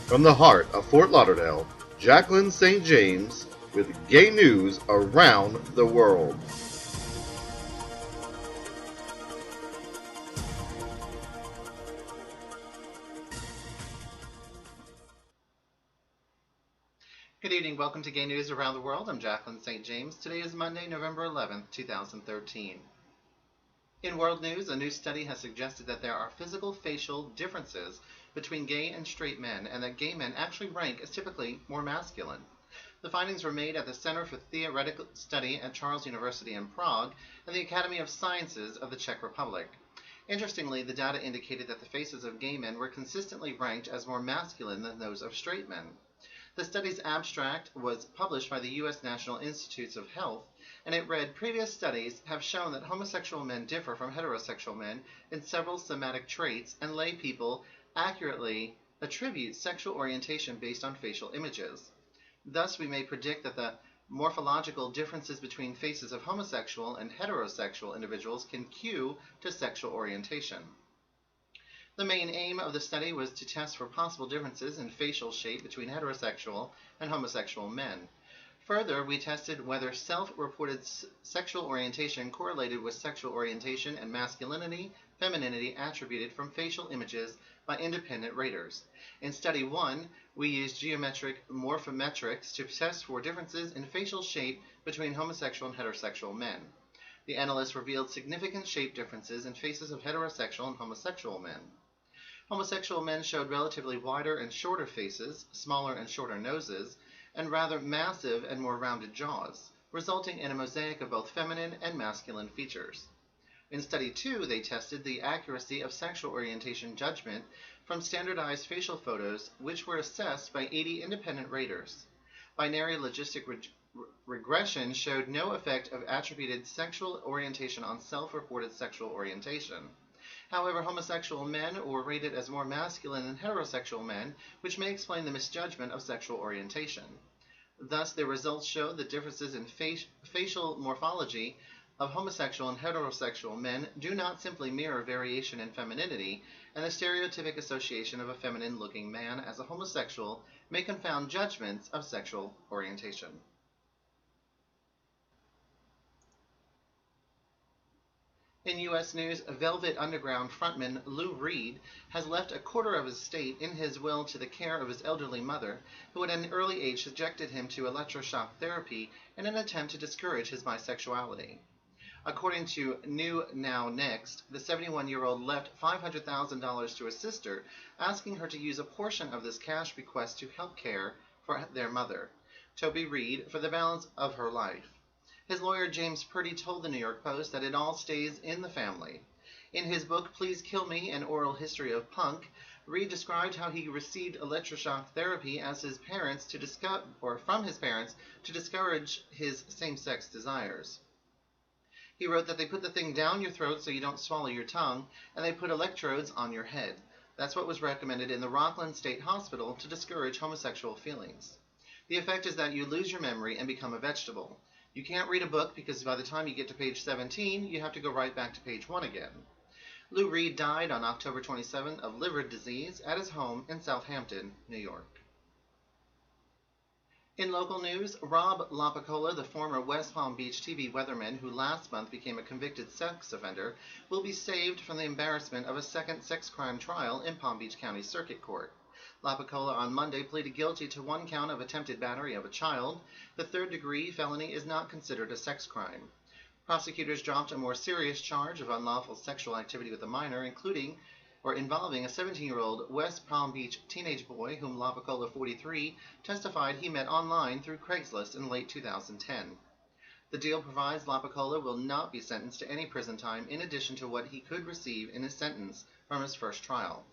From the heart of Fort Lauderdale, Jaclyn St. James with gay news around the world. Good evening. Welcome to Gay News Around the World. I'm Jaclyn St. James. Today is Monday, November 11th, 2013. In world news, a new study has suggested that there are physical facial differences between gay and straight men, and that gay men actually rank as typically more masculine. The findings were made at the Center for Theoretical Study at Charles University in Prague and the Academy of Sciences of the Czech Republic. Interestingly, the data indicated that the faces of gay men were consistently ranked as more masculine than those of straight men. The study's abstract was published by the U.S. National Institutes of Health, and it read, "Previous studies have shown that homosexual men differ from heterosexual men in several somatic traits, and lay people accurately attribute sexual orientation based on facial images. Thus, we may predict that the morphological differences between faces of homosexual and heterosexual individuals can cue to sexual orientation." The main aim of the study was to test for possible differences in facial shape between heterosexual and homosexual men. Further, we tested whether self-reported sexual orientation correlated with sexual orientation and masculinity, femininity attributed from facial images by independent raters. In Study 1, we used geometric morphometrics to test for differences in facial shape between homosexual and heterosexual men. The analysts revealed significant shape differences in faces of heterosexual and homosexual men. Homosexual men showed relatively wider and shorter faces, smaller and shorter noses, and rather massive and more rounded jaws, resulting in a mosaic of both feminine and masculine features. In Study 2, they tested the accuracy of sexual orientation judgment from standardized facial photos, which were assessed by 80 independent raters. Binary logistic regression showed no effect of attributed sexual orientation on self-reported sexual orientation. However, homosexual men were rated as more masculine than heterosexual men, which may explain the misjudgment of sexual orientation. Thus, their results showed that differences in facial morphology of homosexual and heterosexual men do not simply mirror variation in femininity, and the stereotypic association of a feminine-looking man as a homosexual may confound judgments of sexual orientation. In U.S. news, Velvet Underground frontman Lou Reed has left a quarter of his estate in his will to the care of his elderly mother, who at an early age subjected him to electroshock therapy in an attempt to discourage his bisexuality. According to New Now Next, the 71-year-old left $500,000 to his sister, asking her to use a portion of this cash bequest to help care for their mother, Toby Reed, for the balance of her life. His lawyer James Purdy told the New York Post that it all stays in the family. In his book, Please Kill Me, An Oral History of Punk, Reed described how he received electroshock therapy as from his parents to discourage his same-sex desires. He wrote that they put the thing down your throat so you don't swallow your tongue, and they put electrodes on your head. That's what was recommended in the Rockland State Hospital to discourage homosexual feelings. The effect is that you lose your memory and become a vegetable. You can't read a book because by the time you get to page 17, you have to go right back to page 1 again. Lou Reed died on October 27 of liver disease at his home in Southampton, New York. In local news, Rob Lapicola, the former West Palm Beach TV weatherman who last month became a convicted sex offender, will be saved from the embarrassment of a second sex crime trial in Palm Beach County Circuit Court. Lapicola on Monday pleaded guilty to one count of attempted battery of a child. The third-degree felony is not considered a sex crime. Prosecutors dropped a more serious charge of unlawful sexual activity with a minor, involving a 17-year-old West Palm Beach teenage boy whom Lapicola, 43, testified he met online through Craigslist in late 2010. The deal provides Lapicola will not be sentenced to any prison time in addition to what he could receive in his sentence from his first trial,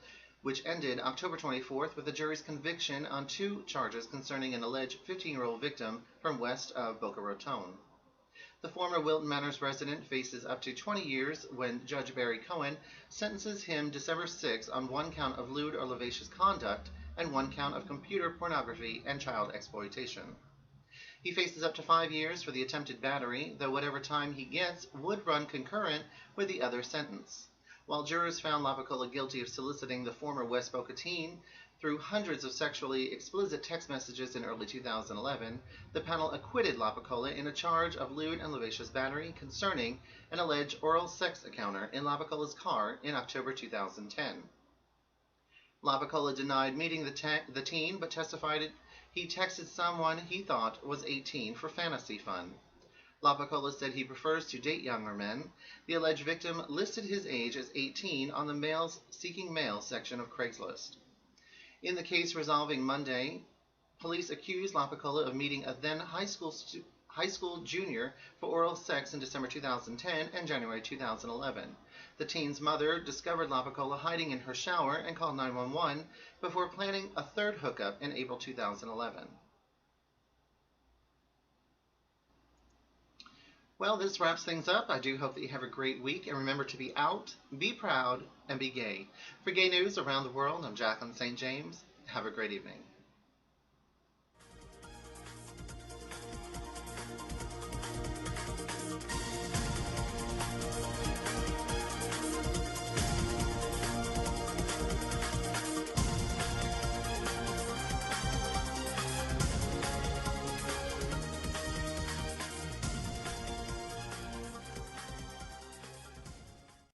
which ended October 24th with the jury's conviction on 2 charges concerning an alleged 15-year-old victim from west of Boca Raton. The former Wilton Manors resident faces up to 20 years when Judge Barry Cohen sentences him December 6 on 1 count of lewd or lascivious conduct and 1 count of computer pornography and child exploitation. He faces up to 5 years for the attempted battery, though whatever time he gets would run concurrent with the other sentence. While jurors found Lapicola guilty of soliciting the former West Boca teen, Through hundreds of sexually explicit text messages in early 2011, the panel acquitted Lapicola in a charge of lewd and lascivious battery concerning an alleged oral sex encounter in Lapicola's car in October 2010. Lapicola denied meeting the teen, but testified he texted someone he thought was 18 for fantasy fun. Lapicola said he prefers to date younger men. The alleged victim listed his age as 18 on the males seeking male section of Craigslist. In the case resolving Monday, police accused Lapicola of meeting a then high school junior for oral sex in December 2010 and January 2011. The teen's mother discovered Lapicola hiding in her shower and called 911 before planning a third hookup in April 2011. Well, this wraps things up. I do hope that you have a great week, and remember to be out, be proud, and be gay. For Gay News Around the World, I'm Jaclyn St. James. Have a great evening.